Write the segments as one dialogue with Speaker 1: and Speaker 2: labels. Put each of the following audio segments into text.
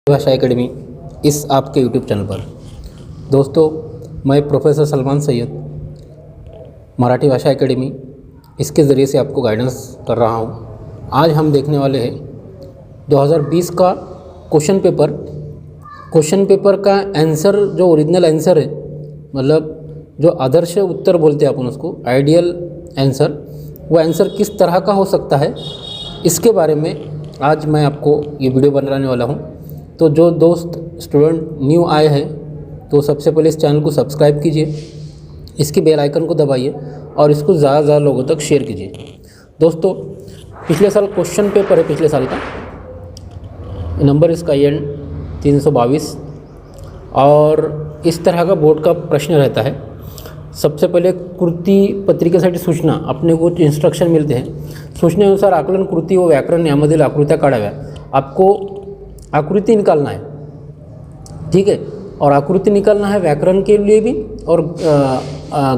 Speaker 1: भाषा एकेडमी इस आपके यूट्यूब चैनल पर। दोस्तों, मैं प्रोफेसर सलमान सैयद मराठी भाषा एकेडमी इसके ज़रिए से आपको गाइडेंस कर रहा हूँ। आज हम देखने वाले हैं 2020 का क्वेश्चन पेपर का आंसर, जो ओरिजिनल आंसर है, मतलब जो आदर्श उत्तर बोलते हैं अपन उसको, आइडियल आंसर, वो आंसर किस तरह का हो सकता है, इसके बारे में आज मैं आपको ये वीडियो बनाने वाला हूँ। तो जो दोस्त स्टूडेंट न्यू आए हैं तो सबसे पहले इस चैनल को सब्सक्राइब कीजिए, इसकी बेल आइकन को दबाइए और इसको ज़्यादा से ज़्यादा लोगों तक शेयर कीजिए। दोस्तों, पिछले साल क्वेश्चन पेपर है, पिछले साल का नंबर इसका एन 322 और इस तरह का बोर्ड का प्रश्न रहता है। सबसे पहले कृती पत्रिकेसाठी सूचना, अपने को इंस्ट्रक्शन मिलते हैं। सूचनेनुसार आकलन, कृती व व्याकरण यामधील आकृत्या काढाव्या। आपको आकृति निकालना है, ठीक है, और आकृति निकालना है व्याकरण के लिए भी और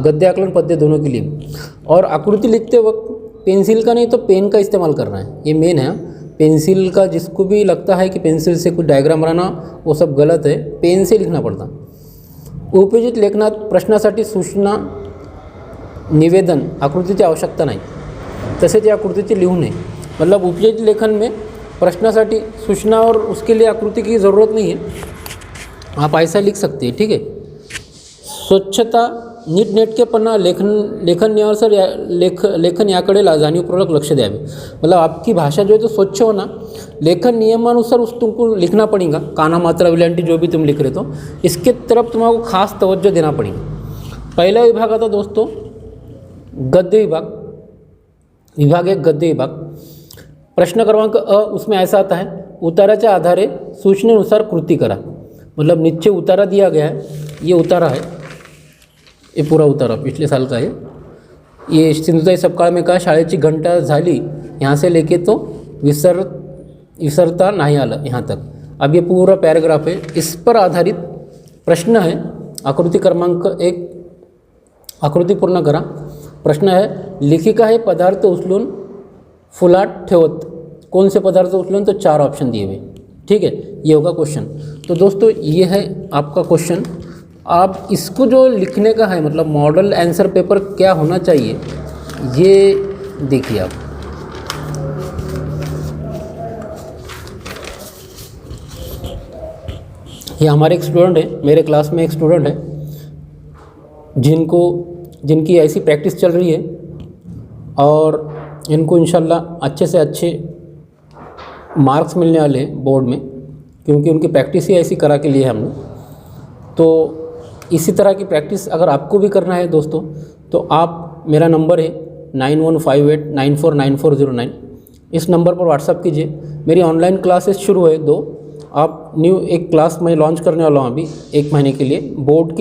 Speaker 1: गद्य आकलन पद्य दोनों के लिए भी। और आकृति लिखते वक्त पेंसिल का नहीं तो पेन का इस्तेमाल करना है, ये मेन है। पेंसिल का जिसको भी लगता है कि पेंसिल से कुछ डायग्राम बनाना, वो सब गलत है, पेन से लिखना पड़ता। उपयोजित लेखनात प्रश्नासाठी सूचना, निवेदन आकृतीची आवश्यकता नाही, तसेच या आकृतीचे लिहू नये। मतलब उपयोजित लेखन में प्रश्नासाठी सूचना और उसके लिए आकृति की ज़रूरत नहीं है, आप ऐसा लिख सकते हैं, ठीक है। स्वच्छता, नीटनेटकेपणा, लेखन नियमानुसार लेखन याकडे जाणीवपूर्वक लक्ष द्यावे। मतलब आपकी भाषा जो है तो स्वच्छ होना, लेखन नियमानुसार उस तुमको लिखना पड़ेगा, काना मात्रा विलांटी जो भी तुम लिख रहे तो इसके तरफ तुम्हारा खास तवज्जो देना पड़ेगा। पहला विभाग आता दोस्तों गद्य विभाग। विभाग एक गद्य विभाग। प्रश्न क्रमांक अ उसमें ऐसा आता है, उताराच्या आधारे सूचनेनुसार कृती करा। मतलब नीचे उतारा दिया गया है, ये उतारा है, ये पूरा उतारा पिछले साल का है। ये सिंधुताई सपकाळ में कहा शाळेची घंटा झाली, यहाँ से लेके तो विसरता नहीं आलं यहाँ तक। अब ये पूरा पैराग्राफ है, इस पर आधारित प्रश्न है। आकृति क्रमांक 1, आकृति पूर्ण करा। प्रश्न है, लेखिका हे पदार्थ उचलून फुलाट ठेवत, कौन से पदार्थ उचलून, तो 4 ऑप्शन दिए हुए, ठीक है, ये होगा क्वेश्चन। तो दोस्तों ये है आपका क्वेश्चन। आप इसको जो लिखने का है, मतलब मॉडल आंसर पेपर क्या होना चाहिए, ये देखिए आप। ये हमारे एक स्टूडेंट है, मेरे क्लास में एक स्टूडेंट है जिनकी ऐसी प्रैक्टिस चल रही है और इनको इंशाल्लाह अच्छे से अच्छे मार्क्स मिलने वाले हैं बोर्ड में, क्योंकि उनकी प्रैक्टिस ही ऐसी करा के लिए हमने। तो इसी तरह की प्रैक्टिस अगर आपको भी करना है दोस्तों, तो आप, मेरा नंबर है 9158949409, इस नंबर पर व्हाट्सअप कीजिए। मेरी ऑनलाइन क्लासेस शुरू है 2। आप न्यू एक क्लास मैं लॉन्च करने वाला हूँ अभी 1 महीने के लिए, बोर्ड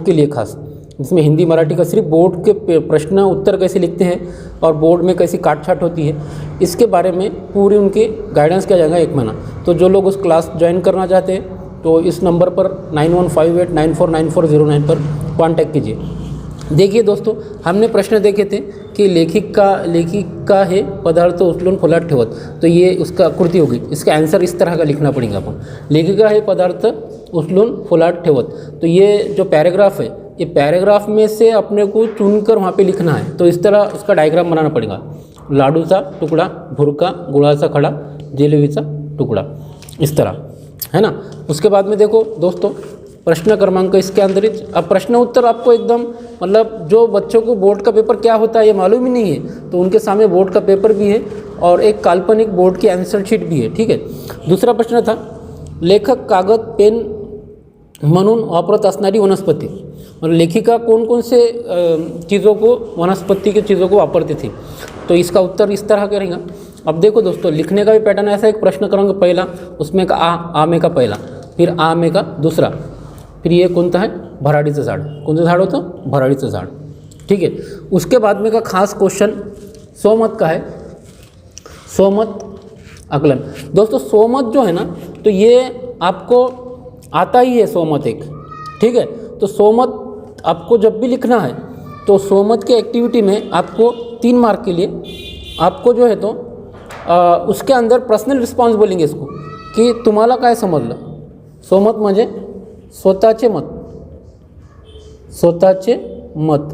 Speaker 1: के लिए खास, जिसमें हिंदी मराठी का सिर्फ बोर्ड के प्रश्न उत्तर कैसे लिखते हैं और बोर्ड में कैसी काट छाट होती है, इसके बारे में पूरी उनके गाइडेंस किया जाएगा 1 महीना। तो जो लोग उस क्लास ज्वाइन करना चाहते हैं तो इस नंबर पर 9158949409 पर कांटेक्ट कीजिए। देखिए दोस्तों, हमने प्रश्न देखे थे कि लेखिका है पदार्थ उचलून फुलाट ठेवत, तो ये उसका आकृति होगी। इसका आंसर इस तरह का लिखना पड़ेगा अपन, लेखिका है पदार्थ उचलून फुलाट ठेवत। तो ये जो पैराग्राफ है, ये पैराग्राफ में से अपने को चुनकर वहाँ पे लिखना है। तो इस तरह उसका डायग्राम बनाना पड़ेगा। लाडूचा तुकडा, भुरका, गुळाचा खडा, जिलेबीचा टुकड़ा, इस तरह है ना। उसके बाद में देखो दोस्तों, प्रश्न क्रमांक इसके अंतरित। अब प्रश्न उत्तर आपको एकदम, मतलब जो बच्चों को बोर्ड का पेपर क्या होता है ये मालूम ही नहीं है, तो उनके सामने बोर्ड का पेपर भी है और एक काल्पनिक बोर्ड की आंसर शीट भी है, ठीक है। दूसरा प्रश्न था, लेखक कागद पेन म्हणून वापरत असणारी वनस्पति। मतलब लेखिका कौन कौन से चीज़ों को, वनस्पति की चीज़ों को वापरती थी, तो इसका उत्तर इस तरह करेंगे। अब देखो दोस्तों, लिखने का भी पैटर्न ऐसा, एक प्रश्न क्रमांक पहला, उसमें का आ में का पहला, फिर आ में का दूसरा, फिर ये कोणता है, भराडीचं झाड। कोणतं झाड होतं, भराडीचं झाड, ठीक है। उसके बाद में का खास क्वेश्चन स्वमत का है, स्वमत आकलन। दोस्तों स्वमत जो है ना, तो ये आपको आता ही है स्वमत एक, ठीक है। तो स्वमत आपको जब भी लिखना है तो स्वमत के एक्टिविटी में आपको 3 मार्क के लिए आपको जो है तो उसके अंदर पर्सनल रिस्पॉन्स बोलेंगे इसको, की तुम्हाला काय समजलं. स्वमत म्हणजे स्वतःचे मत, स्वतःचे मत.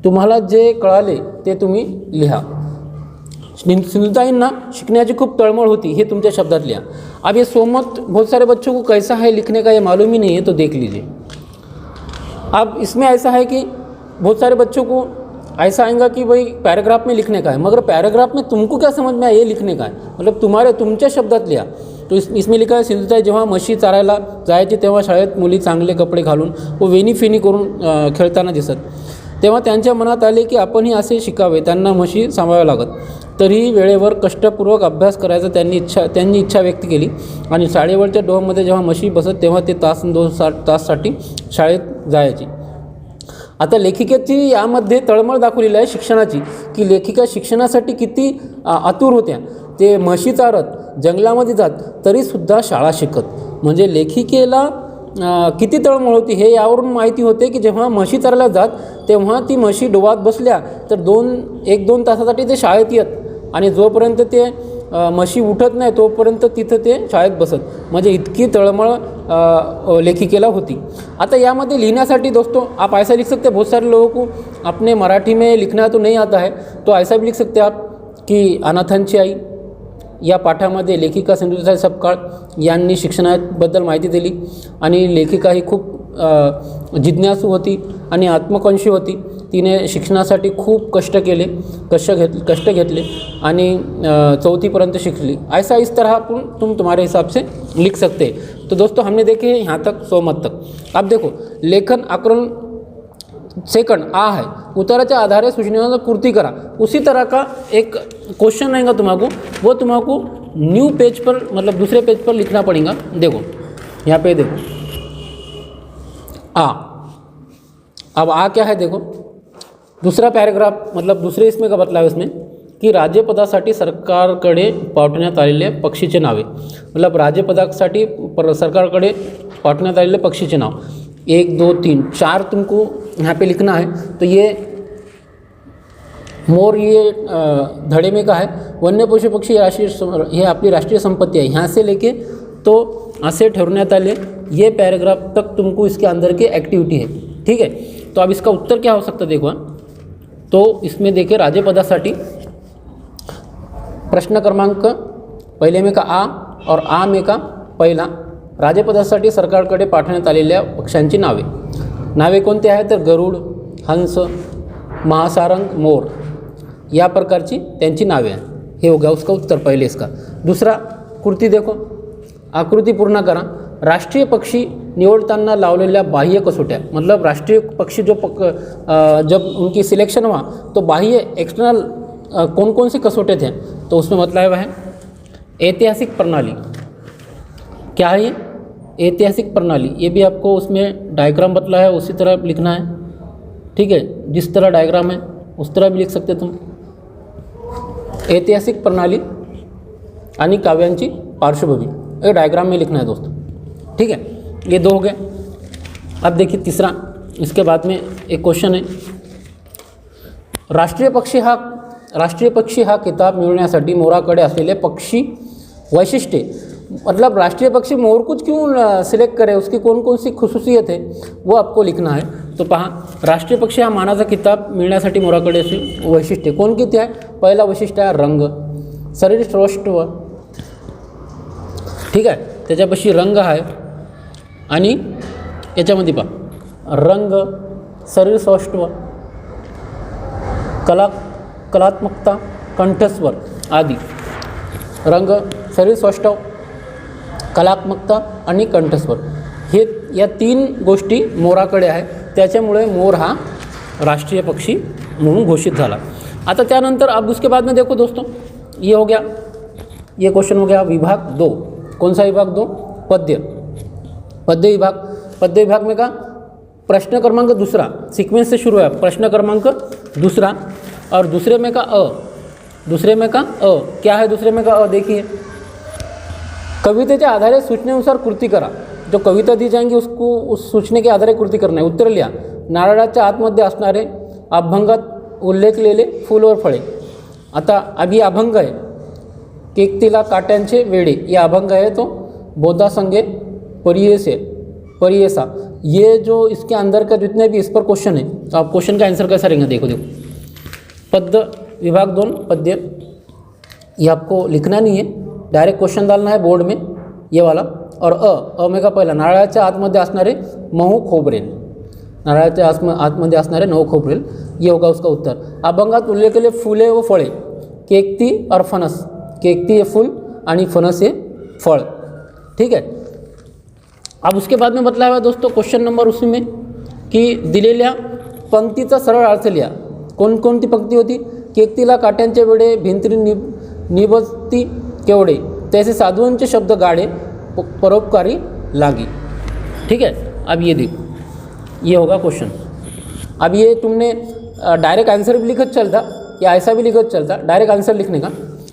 Speaker 1: तुम्हाला जे कळाले ते तुम्ही लिहा. सिंधुताईंना शिकण्याची खूप तळमळ होती, हे तुमच्या शब्दात लिहा. अब ये स्वमत बहुत सारे बच्चों को कैसा है लिखने का ये मालूम ही नहीं है, तो देख लीजिए. अब इसमें ऐसा है कि बहुत सारे बच्चों को ऐसा आएगा कि भाई पैराग्राफ में लिखने का है, मगर पैराग्राफ में तुमको क्या समझ में आया ये लिखने का है, मतलब तुमच्या शब्दात लिहा. तो इसमें लिखा आहे, सिंधुताई जेव्हा म्हशी चारायला जायची तेव्हा शाळेत मुली चांगले कपडे घालून व वेणीफेणी करून खेळताना दिसत. तेव्हा त्यांच्या मनात आले की आपणही असे शिकावे. त्यांना म्हशी सांभाळाव्या लागत. तरीही वेळेवर कष्टपूर्वक अभ्यास करायचा त्यांनी इच्छा व्यक्त केली आणि शाळेवरच्या डोममध्ये जेव्हा म्हशी बसत तेव्हा ते दोन ताससाठी शाळेत जायची. आता लेखिकेची यामध्ये तळमळ दाखवलेली आहे शिक्षणाची, की लेखिका शिक्षणासाठी किती आतुर होत्या. ते म्हशी चारत, जंगलामध्ये जात, तरीसुद्धा शाळा शिकत. म्हणजे लेखिकेला किती तळमळ होती हे यावरून माहिती होते की जेव्हा म्हशी चारायला जात तेव्हा ती म्हशी डोवात बसल्या तर 1-2 तासासाठी ते शाळेत येत आणि जोपर्यंत ते म्हशी उठत नाही तोपर्यंत तिथं ते शाळेत बसत. म्हणजे इतकी तळमळ लेखिकेला होती. आता यामध्ये लिखण्यासाठी दोस्तों आप ऐसा लिख सकते हैं, बहुत सारे लोगों को अपने मराठी में लिखना तो नहीं आता है, तो ऐसा भी लिख सकते हैं आप की अनाथांची आई या पाठामध्ये लेखिका सिंधुताई सपकाळ यांनी शिक्षणाबद्दल माहिती दिली आणि लेखिका ही खूप जिज्ञासू होती आणि आत्मकांक्षी होती. तिने शिक्षणासाठी खूप कष्ट घेतले आणि 4वीपर्यंत शिकली. ऐसा इस तरह तुम तुम्हारे हिसाब से लिख सकते हैं. तो दोस्तों हमने देखे यहाँ तक स्वमत तक. अब देखो लेखन आकरण सेकंड आ है, उत्तराच्या आधारे सूचनाओं पूर्ति करा. उसी तरह का एक क्वेश्चन रहेगा तुमको न्यू पेज पर, मतलब दूसरे पेज पर लिखना पड़ेगा. देखो यहाँ पे देखो आ. अब आ क्या है देखो, दूसरा पैराग्राफ, मतलब दूसरे इसमें का बतलाव इसमें की राज्यपदासाठी सरकारकडे पाठवण्यात आलेले पक्षीचे नावे. मतलब राज्यपदासाठी सरकारकडे पाठवण्यात आलेले पक्षीचे नाव 1, 2, 3, 4 तुमको यहाँ पे लिखना है. तो ये मोर ये धड़े में का है. वन्य पशु पक्षी हे आपली राष्ट्रीय संपत्ति है. यहाँ से लेके तो ऐसे ठहरण्यात आले ये पैराग्राफ तक तुमको इसके अंदर की एक्टिविटी है. ठीक है. तो अब इसका उत्तर क्या हो सकता है देखो. तो इसमें देखिए राज्यपदासाठी प्रश्न क्रमांक पहिले में का आ और आ में का पहिला, राज्यपदासाठी सरकारकडे पाठवण्यात आलेल्या पक्ष्यांची नावे कोणते आहेत तर गरुड, हंस, महासारंग, मोर या प्रकारची त्यांची नावे हैं. हे हो गया उसका उत्तर पहले इसका. दूसरा कृती देखो, आकृती पूर्ण करा. राष्ट्रीय पक्षी निवडताना लावलेल्या बाह्य कसोट्या, मतलब राष्ट्रीय पक्षी जब उनकी सिलेक्शन हुआ तो बाह्य एक्सटर्नल कौन से कसोटे थे, तो उसमें मतलब है ऐतिहासिक प्रणाली. क्या है ये ऐतिहासिक प्रणाली, ये भी आपको उसमें डायग्राम बतला है उसी तरह लिखना है. ठीक है, जिस तरह डायग्राम है उस तरह भी लिख सकते तुम. ऐतिहासिक प्रणाली आणि काव्यांची पार्श्वभूमी ये डायग्राम में लिखना है दोस्तों. ठीक है, ये 2 हो गए. अब देखिए तीसरा, इसके बाद में एक क्वेश्चन है. राष्ट्रीय पक्षी हा किताब मिळवण्यासाठी मोराकडे असलेले पक्षी वैशिष्ट्य, मतलब राष्ट्रीय पक्षी मोर को क्यों सिलेक्ट करे, उसकी कौन सी खसूसियत है वो आपको लिखना है. तो पहा, राष्ट्रीय पक्षी हा मानाचा किताब मिळण्यासाठी मोराकडे असे वैशिष्ट्य कोण किती आहे. पहिला वैशिष्ट्य आहे रंग, शरीर सौष्ठव. ठीक आहे, त्याच्यापाशी रंग आहे आणि याच्यामध्ये पहा रंग, शरीर सौष्ठव, कलात्मकता, कंठस्वर आदी. रंग, शरीर सौष्ठव, कलात्मकता आणि कंठस्वर हे या 3 गोष्टी मोराकडे आहे. त्याच्यामुळे मोर हा राष्ट्रीय पक्षी म्हणून घोषित झाला. आता त्यानंतर अब उसके बाद में देखो दोस्तों, ये हो गया, ये क्वेश्चन हो गया विभाग 2. कौन सा विभाग 2? पद्य विभाग में का प्रश्न क्रमांक दूसरा, सीक्वेंस से शुरू है. प्रश्न क्रमांक दूसरा और दूसरे में का अ. क्या है दूसरे में का अ? देखिए, कवितेच्या आधारे सूचनेनुसार कृती करा. जो कविता दी जाएंगी उसको उस सूचने के आधारे कृती करना है. उत्तर लिहा. नारळाच्या आतमध्ये असणारे अभंगात उल्लेखलेले फूल और फळे. आता अभी अभंग आहे केकतीला काट्यांचे वेडे, ये अभंग आहे तो बोधा संगे परियेसा, ये जो इसके अंदर का जितने भी इस पर क्वेश्चन है, तो आप क्वेश्चन का आंसर कैसा रहेगा, देखो पद्य विभाग 2 पद्य, ये आपको लिखना नहीं है, डायरेक्ट क्वेश्चन डालना है बोर्ड में ये वाला। और अ में का पहिला, नारळाच्या आतमध्ये असणारे 9 खोबरेल, नारळाच्या आतमध्ये असणारे 9 खोबरेल, ये होगा उसका उत्तर। अभंगात उल्लेखलेले फुले व फळे, केकती और फणस, केकती ये फूल आणि फणस ये फळ, ठीक है। अब उसके बाद में बतलाया हुआ दोस्तों क्वेश्चन नंबर उसी में की दिलेल्या पंक्तीचा सरळ अर्थ लिहा। कोणकोणती पंक्ती होती, केकतीला काट्यांचे वेडे, भिंत्री निभती केवडे, तैसे साधुओंचे शब्द गाडे, परोपकारी लागी, ठीक है। अब ये देखो, ये होगा क्वेश्चन। अब ये तुमने डायरेक्ट आंसर भी लिखत चलता या ऐसा भी लिखत चलता, डायरेक्ट आंसर लिखने का।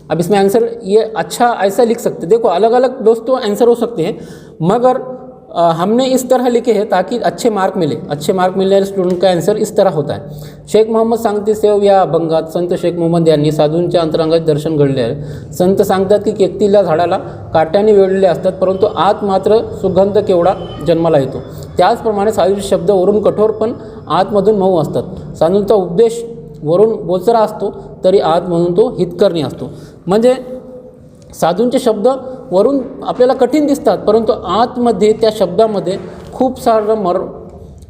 Speaker 1: अब इसमें आंसर ये अच्छा ऐसा लिख सकते, देखो अलग अलग दोस्तों आंसर हो सकते हैं, मगर हमने इस तरह लिखे हैं ताकि अच्छे मार्क मिले, अच्छे मार्क मिलने स्टूडेंट का आंसर इस तरह होता है। शेख मोहम्मद सांगते सेव या अभंगात संत शेख मोहम्मद यांनी साधूंच्या अंतरंगात दर्शन घडले आहे। संत सांगतात की केकतीला झाडाला काट्याने वेढलेले असतात, परंतु आत मात्र सुगंध केवढा जन्माला येतो। त्याचप्रमाणे साधूचे शब्द वरून कठोर पण आतमधून मऊ असतात। साधूंचा उपदेश वरून बोचरा असतो तरी आतमधून तो हितकर्णी असतो। म्हणजे साधूंचे शब्द वरून आपल्याला कठीण दिसतात, परंतु आतमध्ये त्या शब्दामध्ये खूप सारं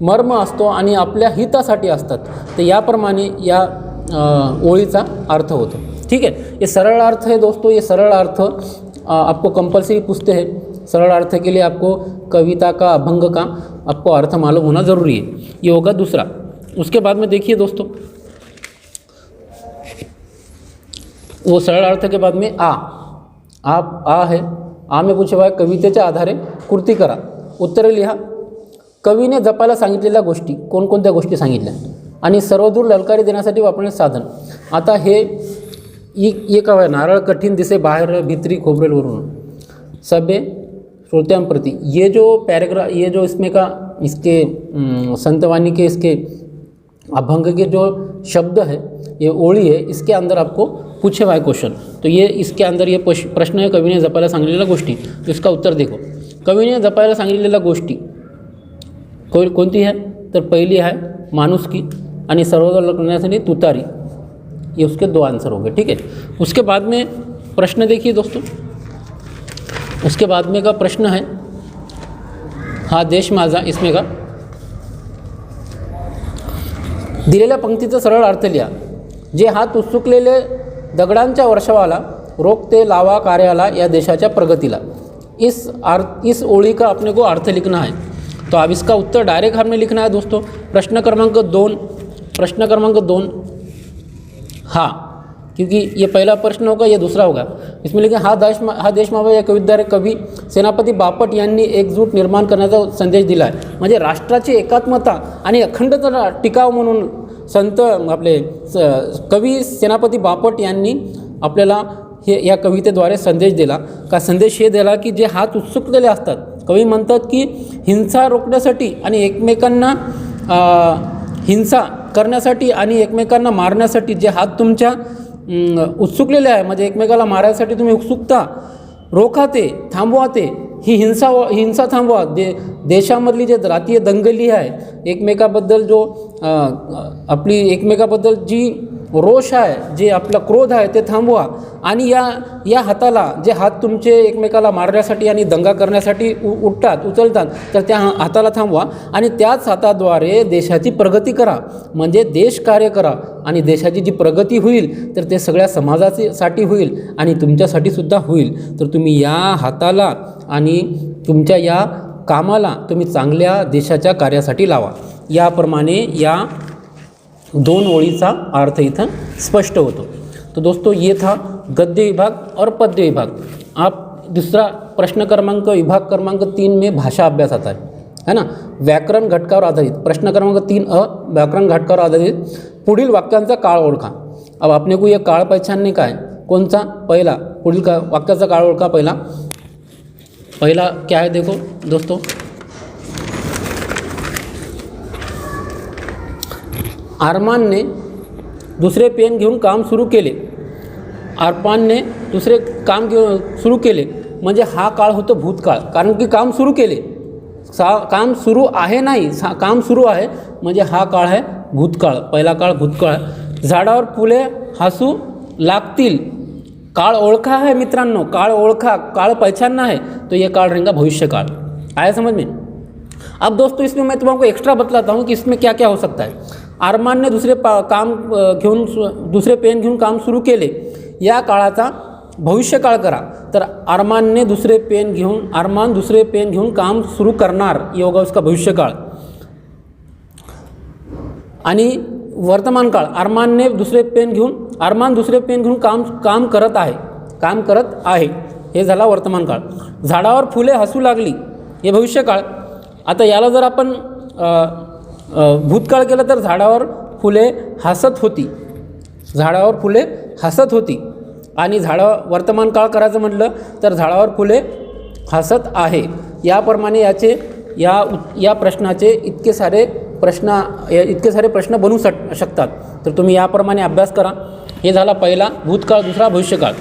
Speaker 1: मर्म असतो आणि आपल्या हितासाठी असतात। तर याप्रमाणे या ओळीचा अर्थ होतो, ठीक है। ये सरल अर्थ है दोस्तों, ये सरल अर्थ आपको कंपलसरी पूछते हैं। सरल अर्थ के लिए आपको कविता का, अभंग का आपको अर्थ मालूम होना ज़रूरी है। ये होगा दूसरा। उसके बाद में देखिए दोस्तों, वो सरल अर्थ के बाद में आ है, आ में पूछे भाई कवितेच्या आधारे कृती करा, उत्तरे लिहा। कवीने जपायला सांगितलेल्या गोष्टी, कोणकोणत्या गोष्टी सांगितल्या आणि सर्वदूर ललकारी देण्यासाठी वापरण्याचे साधन। आता ये का है, नारळ कठीण दिसे बाहेर भित्री खोबरेलवरून सभे श्रोत्यांप्रती, ये जो पैराग्राफ, ये जो इसमें का इसके संतवाणी के इसके अभंग के जो शब्द है, ये ओळी है, इसके अंदर आपको पूछे हुआ है क्वेश्चन। तो ये इसके अंदर ये प्रश्न है, कवीने जपायला सांगितलेल्या गोष्टी, तो इसका उत्तर देखो। कवीने जपायला सांगितलेल्या गोष्टी कोणती है, तर पहिली है माणुसकी आणि सर्वदूर करण्यासाठी तुतारी, ये उसके 2 आंसर होंगे, ठीक है। उसके बाद में प्रश्न देखिए दोस्तों, उसके बाद में का प्रश्न है, हा देश माझा, इसमें का दिलेल्या पंक्तीचा सरळ अर्थ लिहा। जे हात उत्सुकलेले दगडांच्या वर्षावाला, रोकते लावा कार्याला या देशाच्या प्रगतीला। इस ओळी का अपने को अर्थ लिखना है। तो अब इसका उत्तर डायरेक्ट हमने लिखना है दोस्तों। प्रश्न क्रमांक 2, हाँ, क्योंकि ये पहला प्रश्न होगा, ये दूसरा होगा। इसमें लिखे हा देश मावा या कविद्वारे कवी सेनापती बापट यांनी एकजूट निर्माण करण्याचा संदेश दिला आहे। म्हणजे राष्ट्राची एकात्मता आणि अखंडता टिकाव म्हणून संत आपले कवी सेनापती बापट यांनी आपल्याला या कवितेद्वारे संदेश दिला। का संदेश हे दिला की जे हात उत्सुकलेले असतात, कवी म्हणतात की हिंसा रोखण्यासाठी आणि एकमेकांना हिंसा करण्यासाठी आणि एकमेकांना मारण्यासाठी जे हात तुमच्या उत्सुकलेले आहे, म्हणजे एकमेकाला मारण्यासाठी तुम्ही उत्सुकता रोखा, ते थांबवा, ते ही हिंसा थांबवा। देशामधली जे जातीय दंगली आहे, एकमेकाबद्दल जो आपली एकमेकाबद्दल जी रोष आहे, जे आपला क्रोध आहे, ते थांबवा। आणि या हाताला, जे हात तुमचे एकमेकाला मारण्यासाठी आणि दंगा करण्यासाठी उचलतात, तर त्या हाताला थांबवा आणि त्याच हाताद्वारे देशाची प्रगती करा। म्हणजे देश कार्य करा आणि देशाची जी प्रगती होईल तर ते सगळ्या समाजासाठी होईल आणि तुमच्यासाठी सुद्धा होईल। तर तुम्ही या हाताला आणि तुमच्या या कामाला तुम्ही चांगल्या देशाच्या कार्यासाठी लावा। याप्रमाणे या 2 ओळीचा अर्थ इथं स्पष्ट होतो। तो दोस्तों ये था गद्य विभाग और पद्य विभाग। आप दूसरा प्रश्न क्रमांक विभाग क्रमांक 3 में भाषा अभ्यास आता है ना, व्याकरण घटकावर आधारित। प्रश्न क्रमांक 3 व्याकरण घटकावर आधारित पुढील वाक्यांचा काळ ओळखा। अब आपने को ये काळ पहचानने का है, कौन सा, पहला पुढील का वाक्याचा काळ ओळखा। पहला क्या है, देखो दोस्तों, अरमानने दुसरे पेन घेऊन काम सुरू केले। अरमानने दुसरे काम सुरू केले, म्हणजे हा काळ होतो भूतकाळ, कारण की काम सुरू केले, काम सुरू आहे नाही, काम सुरू आहे म्हणजे हा काळ आहे भूतकाळ, पहिला काळ भूतकाळ. झाडावर फुले हसू लागतील, काळ ओळखा है मित्रांनो, काळ ओळखा, काळ पहचानना है, तो ये काल रहेगा भविष्य काल. आया समझ में? अब दोस्तों इसमें मैं तुमको एक्स्ट्रा बतलाता हूँ कि इसमें क्या क्या हो सकता है. अरमानने दुसरे पेन घेऊन काम सुरू केले, या काळाचा भविष्यकाळ करा. तर अरमान दुसरे पेन घेऊन काम सुरू करणार, ये होगा उसका भविष्यकाळ. आणि वर्तमान काळ, अरमान दुसरे पेन घेऊन काम करत आहे, हे झाला वर्तमान काळ. झाडावर फुले हसू लागली, हे भविष्यकाळ. आता याला जर आपण भूतकाळ केलं तर झाडावर फुले हसत होती, आणि वर्तमान काळ करायचं म्हटलं तर झाडावर फुले हसत आहे. याप्रमाणे याचे या प्रश्नाचे इतके सारे प्रश्न बनू शकतात. तर तुम्ही याप्रमाणे अभ्यास करा. हे झाला पहिला भूतकाळ, दुसरा भविष्यकाळ.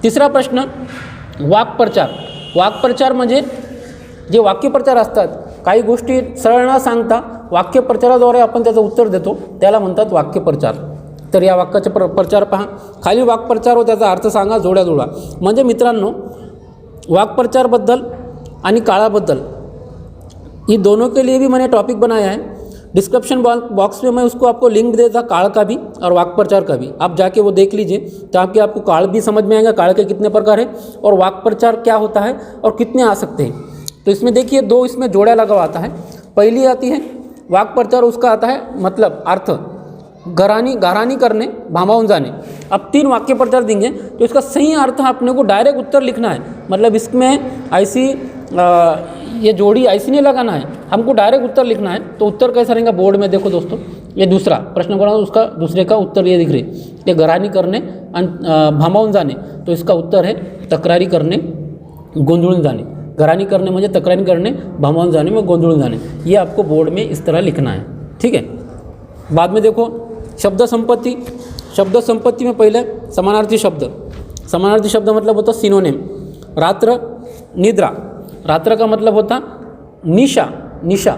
Speaker 1: तिसरा प्रश्न वाक्प्रचार म्हणजे जे वाक्यप्रचार असतात, काही गोष्टी सरळ न सांगता वाक्यप्रचाराद्वारे आपण त्याचं उत्तर देतो, त्याला म्हणतात वाक्यप्रचार. तर या वाक्याचे प्रचार पहा. खाली वाक्प्रचार व त्याचा अर्थ सांगा, जोड्या जोडा. म्हणजे मित्रांनो, वाक्प्रचारबद्दल आणि काळाबद्दल, ये दोनों के लिए भी मैंने टॉपिक बनाया है. डिस्क्रिप्शन बॉक्स में मैं उसको आपको लिंक दे देता, काल का भी और वाक्प्रचार का भी. आप जाके वो देख लीजिए, ताकि आपको काल भी समझ में आएगा, काल के कितने प्रकार है और वाक्प्रचार क्या होता है और कितने आ सकते हैं. तो इसमें देखिए 2 इसमें जोड़ा लगा हुआ आता है. पहली आती है वाक्प्रचार, उसका आता है मतलब अर्थ, घरानी करने, भामावन जाने. अब 3 वाक्य प्रचार देंगे तो इसका सही अर्थ अपने को डायरेक्ट उत्तर लिखना है. मतलब इसमें ऐसी ये जोड़ी ऐसी नहीं लगाना है, हमको डायरेक्ट उत्तर लिखना है. तो उत्तर कैसा रहेगा बोर्ड में देखो दोस्तों, ये दूसरा प्रश्न बना, उसका दूसरे का उत्तर ये दिख रही है. ये घरानी करने भामावून जाणे, तो इसका उत्तर है तक्रारी करणे, गोंधळून जाणे. घरानी करने म्हणजे तक्रारी करणे, भामावून जाणे में गोंधळून जाणे. ये आपको बोर्ड में इस तरह लिखना है. ठीक है. बाद में देखो शब्द संपत्ति में पहले समानार्थी शब्द मतलब होता सिनोनिम. रात्र, निद्रा. रात्र का मतलब होता निशा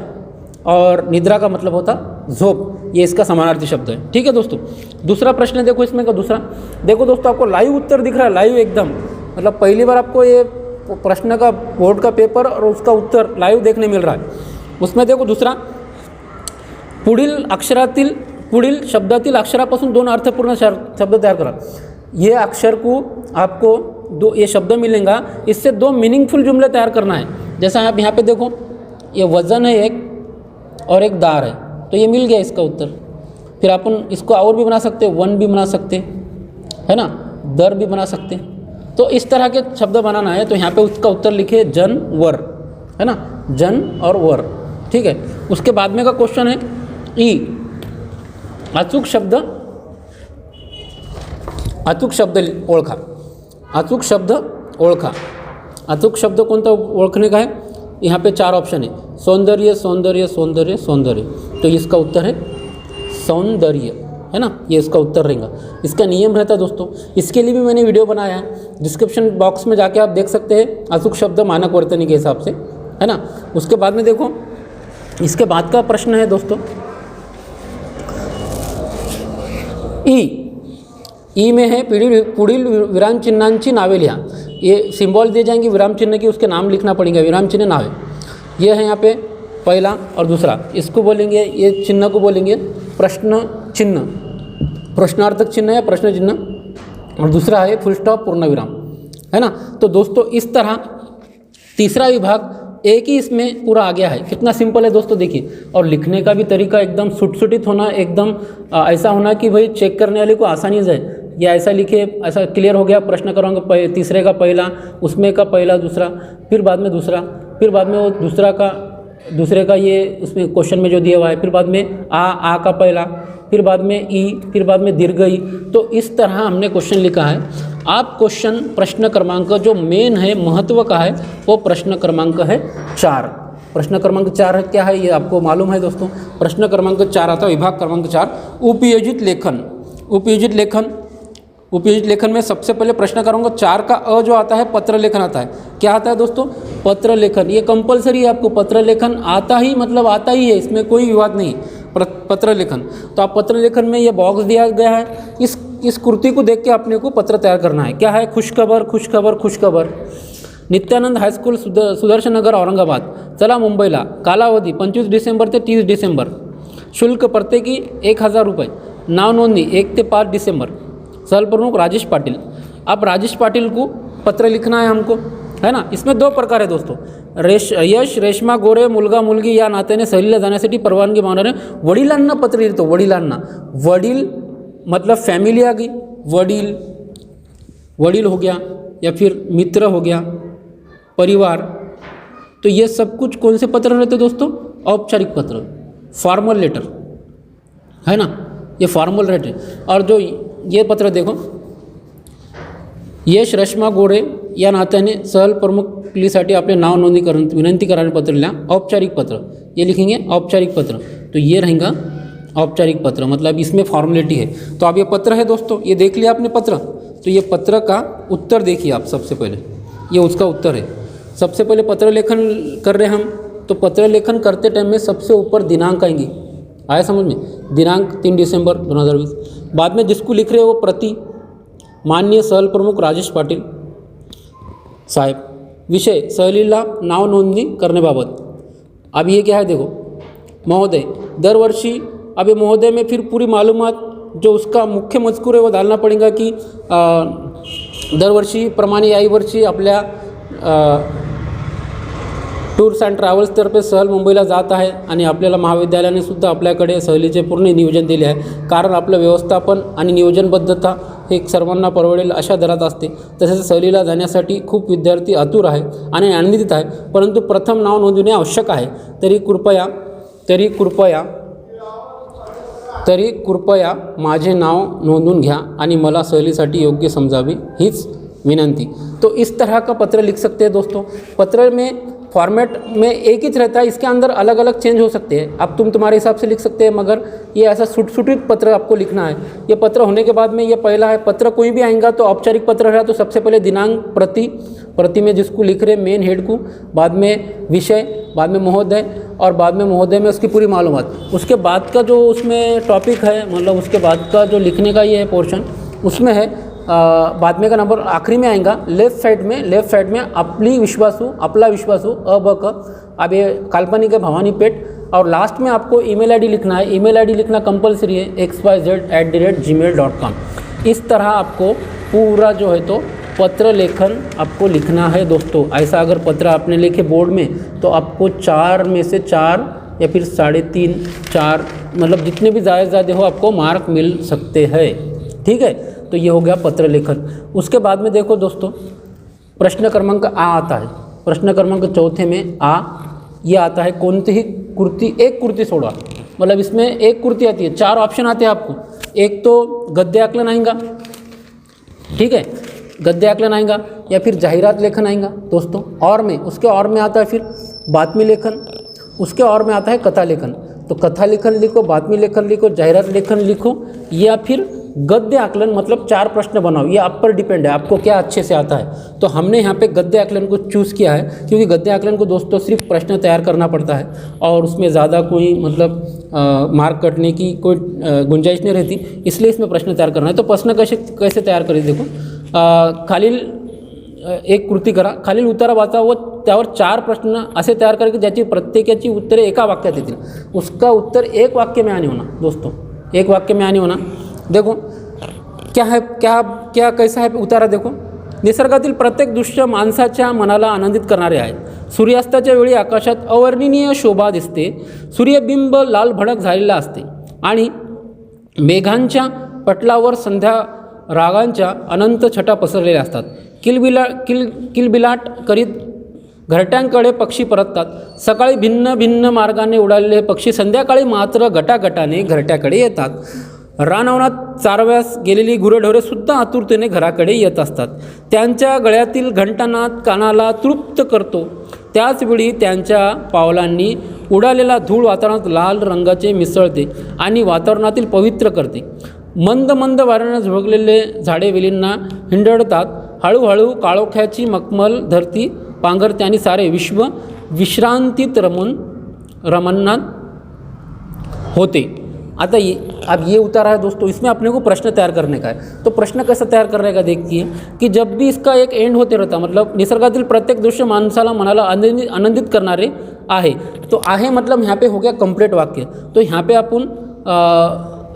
Speaker 1: और निद्रा का मतलब होता झोप. ये इसका समानार्थी शब्द है. ठीक है दोस्तों. दूसरा प्रश्न देखो, इसमें का दूसरा देखो दोस्तों, आपको लाइव उत्तर दिख रहा है, लाइव एकदम, मतलब पहली बार आपको ये प्रश्न का बोर्ड का पेपर और उसका उत्तर लाइव देखने मिल रहा है. उसमें देखो दूसरा, पुढील शब्दातील अक्षरापासून 2 अर्थपूर्ण शब्द तैयार करा. ये अक्षर को आपको ये शब्द मिलेगा, इससे 2 मीनिंगफुल जुमले तैयार करना है. जैसा आप यहाँ पे देखो, ये वज़न है एक और एक दार है, तो ये मिल गया इसका उत्तर. फिर अपन इसको और भी बना सकते, वन भी बना सकते है ना, दर भी बना सकते. तो इस तरह के शब्द बनाना है. तो यहाँ पे उसका उत्तर लिखे जन वर, है ना, जन और वर. ठीक है. उसके बाद में का क्वेश्चन है अचूक शब्द ओळखा. अचूक शब्द कोणता ओळखने का है. यहाँ पे 4 ऑप्शन है, सौंदर्य. तो इसका उत्तर है सौंदर्य, है ना, ये इसका उत्तर रहेगा. इसका नियम रहता है दोस्तों, इसके लिए भी मैंने वीडियो बनाया है, डिस्क्रिप्शन बॉक्स में जाके आप देख सकते हैं. अचूक शब्द मानक वर्तनी के हिसाब से, है ना. उसके बाद में देखो, इसके बाद का प्रश्न है दोस्तों, ई में है पुढील विराम चिन्हांची नावे लिहा. ये सिंबल दिए जाएंगे विराम चिन्ह की, उसके नाम लिखना पड़ेगा. विराम चिन्ह नावे ये है यहाँ पे पहला और दूसरा. इसको बोलेंगे, ये चिन्ह को बोलेंगे प्रश्न चिन्ह, प्रश्नार्थक चिन्ह या प्रश्न चिन्ह, और दूसरा है फुल स्टॉप पूर्ण विराम, है ना. तो दोस्तों इस तरह तीसरा विभाग एक ही इसमें पूरा आ गया है. कितना सिंपल है दोस्तों, देखिए. और लिखने का भी तरीका एकदम सुटसुटित होना, एकदम ऐसा होना कि भाई चेक करने वाले को आसानी से, या ऐसा लिखे, ऐसा क्लियर हो गया प्रश्न क्रमांक तीसरे का पहला, उसमें का पहला दूसरा, फिर बाद में दूसरा, फिर बाद में वो दूसरे का ये उसमें क्वेश्चन में जो दिया हुआ है, फिर बाद में आ का पहला, फिर बाद में ई, फिर बाद में दीर्घ ई. तो इस तरह हमने क्वेश्चन लिखा है. आप क्वेश्चन प्रश्न क्रमांक जो मेन है, महत्व का है, वो प्रश्न क्रमांक है 4. प्रश्न क्रमांक 4 है, क्या है ये आपको मालूम है दोस्तों. प्रश्न क्रमांक 4 आता है, विभाग क्रमांक 4 उपयोजित लेखन. उपयोजित लेखन में सबसे पहले प्रश्न करूँगा 4 का अ जो आता है पत्र लेखन आता है। क्या आता है दोस्तों? पत्र लेखन। ये कंपलसरी है आपको, पत्र लेखन आता ही मतलब आता ही है, इसमें कोई विवाद नहीं। पत्र लेखन, तो आप पत्र लेखन में ये बॉक्स दिया गया है, इस कृति को देख के अपने को पत्र तैयार करना है। क्या है? खुशखबर खुशखबर खुशखबर। नित्यानंद हायस्कूल सुदर्शन नगर औरंगाबाद, चला मुंबईला, कालावधी 25 डिसेंबर ते 30 डिसेंबर, शुल्क प्रत्येकी 1000 रुपये, नाव नोंदणी 1 ते 5 डिसेंबर, सहल प्रमुख राजेश पाटिल। अब राजेश पाटिल को पत्र लिखना है हमको, है ना। इसमें 2 प्रकार है दोस्तों, यश रेश्मा गोरे मुलगा मुलगी या नात्याने सहलीला जाण्यासाठी परवानगी मागणारे वडिलांना पत्र लिहितो। वडिलांना, वडील मतलब फैमिली आ गई, वडील हो गया या फिर मित्र हो गया, परिवार। तो ये सब कुछ कौन से पत्र रहते दोस्तों? औपचारिक पत्र, फॉर्मल लेटर, है ना, ये फॉर्मल रहते। और जो ये पत्र देखो, यश रेश्मा गोरे या नात्याने सहल प्रमुखलीसाठी आपले नाव नोंदणी विनंती कराने पत्र लिहा, औपचारिक पत्र, ये लिखेंगे औपचारिक पत्र। तो ये रहेगा औपचारिक पत्र, मतलब इसमें फॉर्मेलिटी है। तो अब ये पत्र है दोस्तों, ये देख लिया आपने पत्र, तो ये पत्र का उत्तर देखिए आप। सबसे पहले ये उसका उत्तर है। सबसे पहले पत्र लेखन कर रहे हैं हम, तो पत्र लेखन करते टाइम में सबसे ऊपर दिनांक आएंगी, आया समझ में? दिनांक 3 दिसंबर 2020। बाद में जिसको लिख रहे हो वो प्रति माननीय सहल प्रमुख राजेश पाटिल साहेब, विषय सहलीला नाव नोंदणी करण्याबाबत। अब ये क्या है देखो, महोदय दरवर्षी। अब ये महोदय में फिर पूरी मालूमात जो उसका मुख्य मजकूर है वो डालना पड़ेगा कि दरवर्षी प्रमाणे याही वर्षी आपल्या टूर्स अँड ट्रॅव्हल्सतर्फे सहल मुंबईला जात आहे आणि आपल्याला महाविद्यालयाने सुद्धा आपल्याकडे सहलीचे पूर्ण नियोजन दिले आहे, कारण आपलं व्यवस्थापन आणि नियोजनबद्धता हे सर्वांना परवडेल अशा दरात असते। तसेच सहलीला जाण्यासाठी खूप विद्यार्थी आतुर आहे आणि आनंदित आहे, परंतु प्रथम नाव नोंदवणे आवश्यक आहे। तरी कृपया माझे नाव नोंदवून घ्या आणि मला सहलीसाठी योग्य समजावे हीच विनंती। तो इस तरह का पत्र लिख सकते हैं दोस्तों। पत्र में फॉर्मेट में एक ही रहता है, इसके अंदर अलग अलग चेंज हो सकते हैं। अब तुम्हारे हिसाब से लिख सकते हैं, मगर ये ऐसा सुटसुटित पत्र आपको लिखना है। ये पत्र होने के बाद में ये पहला है, पत्र कोई भी आएगा तो औपचारिक पत्र रहा, तो सबसे पहले दिनांक, प्रति में जिसको लिख रहे मेन हेड को, बाद में विषय, बाद में महोदय, और बाद में महोदय में उसकी पूरी मालूमात। उसके बाद का जो उसमें टॉपिक है, मतलब उसके बाद का जो लिखने का ये है पोर्शन, उसमें है बाद में का नंबर आखिरी में आएगा। लेफ्ट साइड में अपला विश्वासू अबक। अब ये काल्पनिक है भवानी पेट। और लास्ट में आपको ईमेल आईडी लिखना है। ईमेल आईडी लिखना कंपलसरी है, xyz@gmail.com। इस तरह आपको पूरा जो है तो पत्र लेखन आपको लिखना है दोस्तों। ऐसा अगर पत्र आपने लिखे बोर्ड में तो आपको 4 में से 4 या फिर 3.5 4 मतलब जितने भी ज़्यादा हो आपको मार्क मिल सकते हैं। ठीक है, तो ये हो गया पत्र लेखन। उसके बाद में देखो दोस्तों, प्रश्न क्रमांक आ आता है। प्रश्न क्रमांक 4 में आ ये आता है, कोणतीही कृति, एक कृति सोडा, मतलब इसमें एक कृति आती है, 4 ऑप्शन आते हैं आपको। एक तो गद्य आकलन आएगा, ठीक है, गद्य आकलन आएगा, या फिर जाहिरात लेखन आएगा दोस्तों। और में उसके और में आता है फिर बातमी लेखन, उसके और में आता है कथा लेखन। तो कथा लेखन लिखो, बातमी लेखन लिखो, जाहिरात लेखन लिखो, या फिर गद्य आकलन, मतलब 4 प्रश्न बनाओ। ये आप पर डिपेंड है, आपको क्या अच्छे से आता है। तो हमने यहाँ पे गद्य आकलन को चूज़ किया है, क्योंकि गद्य आकलन को दोस्तों सिर्फ प्रश्न तैयार करना पड़ता है और उसमें ज़्यादा कोई मतलब मार्क कटने की कोई गुंजाइश नहीं रहती, इसलिए इसमें प्रश्न तैयार करना है। तो प्रश्न कैसे तैयार करें देखो, खालील एक कृती करा, खालील उतारा वाचा व त्यावर 4 प्रश्न असे तयार करा की ज्याची प्रत्येकाची उत्तरे एका वाक्यात येतील। उसका उत्तर एक वाक्य में आने होना दोस्तों, एक वाक्य में आने होना। देखो क्या है, क्या कैसा है उतारा देखो, निसर्गातील प्रत्येक दृश्य माणसाच्या मनाला आनंदित करणारे आहे। सूर्यास्ताच्या वेळी आकाशात अवर्णनीय शोभा दिसते, सूर्यबिंब लाल भडक झालेला असते आणि मेघांच्या पटलावर संध्या रागांच्या अनंत छटा पसरलेल्या असतात। किलबिलाट करीत घरट्यांकडे पक्षी परततात। सकाळी भिन्न भिन्न मार्गाने उडालेले पक्षी संध्याकाळी मात्र गटागटाने घरट्याकडे येतात। रानवनात चारव्यास गेलेली गुरेढोरे सुद्धा आतुरतेने घराकडे येत असतात। त्यांच्या गळ्यातील घंटानाद कानाला तृप्त करतो। त्याचवेळी त्यांच्या पावलांनी उडालेला धूळ वातावरणात लाल रंगाचे मिसळते आणि वातावरणातील पवित्र करते। मंद मंद वाऱ्यानं झुळकलेले झाडे वेलींना हिंडळतात, हळूहळू काळोख्याची मखमल धरती पांघरते आणि सारे विश्व विश्रांतीत रमन्नात होते। आता अब ये उतारा है दोस्तों, इसमें अपने को प्रश्न तैयार करने का है। तो प्रश्न कैसा तयार करने का देखिए की जब भी इसका एक एंड होते रहता, मतलब निसर्गातील प्रत्येक दृश्य माणसाला मनाला आनंदित करणारे आहे। तो आहे मतलब यहाँ पे हो गया कंप्लीट वाक्य। तो यहाँ पे आपण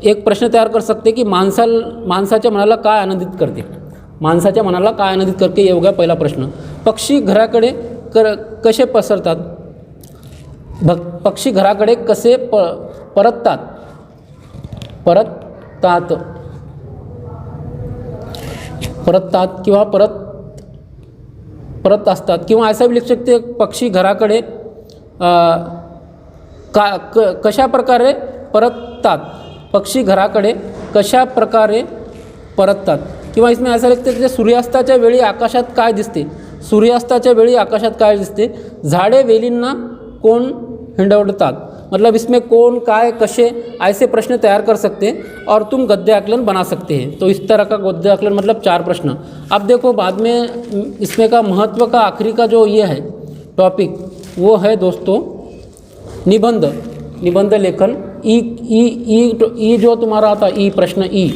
Speaker 1: एक प्रश्न तयार कर सकते की माणसाच्या मनाला काय आनंदित करते, माणसाच्या मनाला काय आनंदित करते, हे हो गया पहिला प्रश्न। पक्षी घराकडे कसे पसरतात, पक्षी घराकडे कसे परततात किंवा परत असतात, किंवा ऐसा भी लिख सकते हैं पक्षी घराकडे कशा प्रकारे परततात, पक्षी घराकडे कशा प्रकारे परततात। किंवा इसमें ऐसा लिखते हैं सूर्यास्ताच्या वेळी आकाशात काय दिसते, सूर्यास्ताच्या वेळी आकाशात काय दिसते, झाडे वेलींना कोण हिंडवतात। मतलब इसमें कौन काय कशे ऐसे प्रश्न तैयार कर सकते हैं और तुम गद्य आकलन बना सकते हैं। तो इस तरह का गद्य आकलन मतलब 4 प्रश्न। अब देखो बाद में इसमें का महत्व का आखिरी का जो ये है टॉपिक वो है दोस्तों निबंध लेखन। ई जो तुम्हारा आता ई प्रश्न ई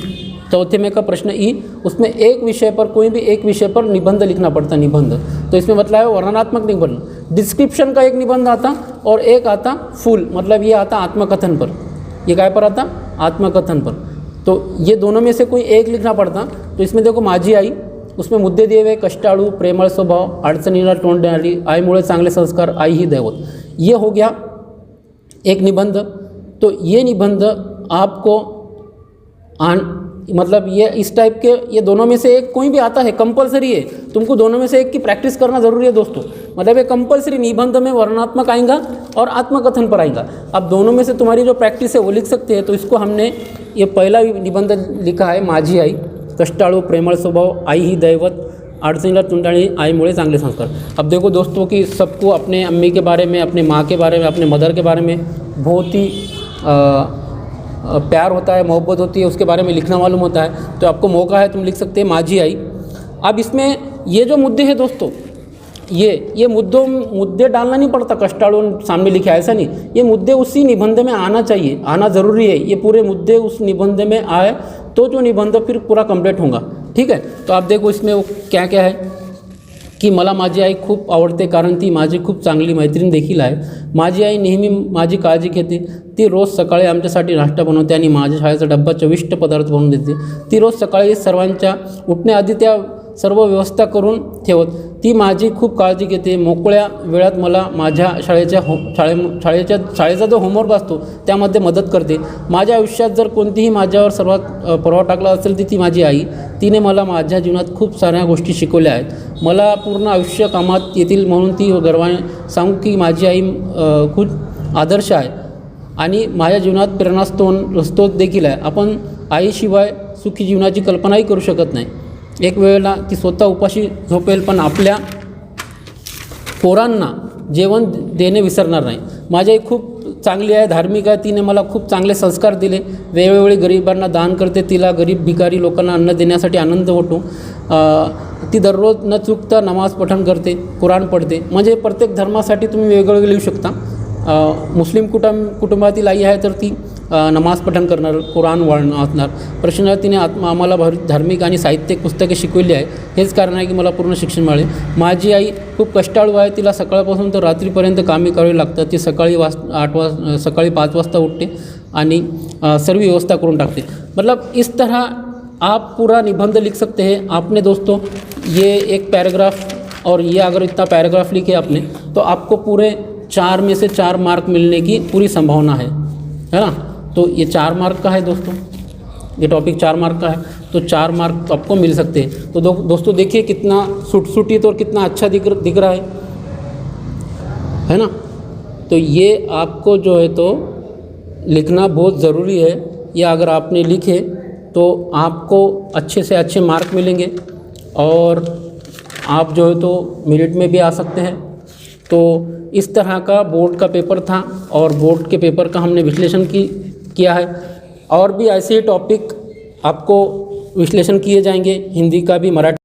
Speaker 1: चौथे में का प्रश्न ई, उसमें एक विषय पर कोई भी एक विषय पर निबंध लिखना पड़ता है, निबंध। तो इसमें मतलब है वर्णनात्मक निबंध, डिस्क्रिप्शन का एक निबंध आता और एक आता फुल, मतलब ये आता आत्मकथन पर। ये काय पर आता, आत्मकथन पर। तो ये दोनों में से कोई एक लिखना पड़ता। तो इसमें देखो माझी आई, उसमें मुद्दे दिए हुए कष्टाळू, प्रेमळ स्वभाव, अडचणीला तोंड देणारी, आईमुळे चांगले संस्कार, आई ही दैवत। ये हो गया एक निबंध। तो ये निबंध आपको मतलब ये इस टाइप के, ये दोनों में से एक कोई भी आता है, कंपलसरी है, तुमको दोनों में से एक की प्रैक्टिस करना ज़रूरी है दोस्तों। मतलब ये कंपलसरी निबंध में वर्णनात्मक आएगा और आत्मकथन पर आएगा। अब दोनों में से तुम्हारी जो प्रैक्टिस है वो लिख सकते हैं। तो इसको हमने ये पहला निबंध लिखा है माझी आई, कष्टाळू, प्रेमळ स्वभाव, आई ही दैवत, अडचणीला तुंडाळी, आईमुळे चांगले संस्कार। अब देखो दोस्तों कि सबको अपने अम्मी के बारे में, अपने माँ के बारे में, अपने मदर के बारे में बहुत ही प्यार होता है, मोहब्बत होती है, उसके बारे में लिखना मालूम होता है। तो आपको मौका है, तुम लिख सकते हैं माझी आई। अब इसमें ये जो मुद्दे हैं दोस्तों, ये मुद्दे डालना नहीं पड़ता, कष्टाळू सामने लिखे ऐसा नहीं, ये मुद्दे उसी निबंध में आना चाहिए, आना ज़रूरी है। ये पूरे मुद्दे उस निबंध में आए तो जो निबंध फिर पूरा कंप्लीट होगा, ठीक है। तो आप देखो इसमें वो क्या क्या है की मला माझी आई खूप आवडते कारण ती माझी खूप चांगली मैत्रीण देखील आहे। माझी आई नेहमी माझी काळजी घेते, ती रोज सकाळी आमच्यासाठी नाश्ता बनवते आणि माझ्या शाळेचा डब्बा चविष्ट पदार्थ बनवून देते। ती रोज सकाळी सर्वांच्या उठण्याआधी त्या सर्व व्यवस्था करून ठेवत, ती माझी खूप काळजी घेते। मोकळ्या वेळात मला माझ्या शाळेचा जो होमवर्क असतो त्यामध्ये मदत करते। माझ्या आयुष्यात जर कोणतीही माझ्यावर सर्वात प्रभाव टाकला असेल ती माझी आई। तिने मला माझ्या जीवनात खूप साऱ्या गोष्टी शिकवल्या आहेत। मला पूर्ण आयुष्य कामात येतील म्हणून ती गर्वाने सांगू की माझी आई खूप आदर्श आहे आणि माझ्या जीवनात प्रेरणास्रोत देखील आहे। आपण आईशिवाय सुखी जीवनाची कल्पनाही करू शकत नाही। एक वेळेला ती स्वतः उपाशी झोपेल पण आपल्या पोरांना जेवण देणे विसरणार नाही। माझी आई खूप चांगली आहे, धार्मिक आहे, तिने मला खूप चांगले संस्कार दिले। वेळोवेळी गरिबांना दान करते, तिला गरीब भिकारी लोकांना अन्न देण्यासाठी आनंद होतो। ती दररोज न चुकता नमाज पठण करते, कुराण पढते। म्हणजे प्रत्येक धर्मासाठी तुम्ही वेगवेगळे लिहू शकता। मुस्लिम कुटुंबातील आई आहे तर ती नमाज पठण करणार, कुराण वाचणार। प्रश्न तिने आम्हाला धार्मिक आणि साहित्यिक पुस्तके शिकवली आहे, हेच कारण आहे की मला पूर्ण शिक्षण मिळाले। माझी आई खूप कष्टाळू आहे, तिला सकाळपासून तर रात्रीपर्यंत कामे करावी लागतात। ती सकाळी 5 वाजता उठते आणि सर्व व्यवस्था करून टाकते। मतलब इस तरह आप पूरा निबंध लिख सकते हैं। आपने दोस्तों ये एक पैराग्राफ और ये अगर इतना पैराग्राफ लिखे आपने तो आपको पूरे 4 में से 4 मार्क मिलने की पूरी संभावना है ना। तो ये 4 मार्क का है दोस्तों, ये टॉपिक 4 मार्क का है, तो 4 मार्क तो आपको मिल सकते हैं। तो दोस्तों देखिए कितना सुटसुटित और कितना अच्छा दिख रहा है ना। तो ये आपको जो है तो लिखना बहुत ज़रूरी है। ये अगर आपने लिखे तो आपको अच्छे से अच्छे मार्क मिलेंगे और आप जो है तो मेरिट में भी आ सकते हैं। तो इस तरह का बोर्ड का पेपर था और बोर्ड के पेपर का हमने विश्लेषण किया है। और भी ऐसे ही टॉपिक आपको विश्लेषण किए जाएंगे, हिंदी का भी, मराठी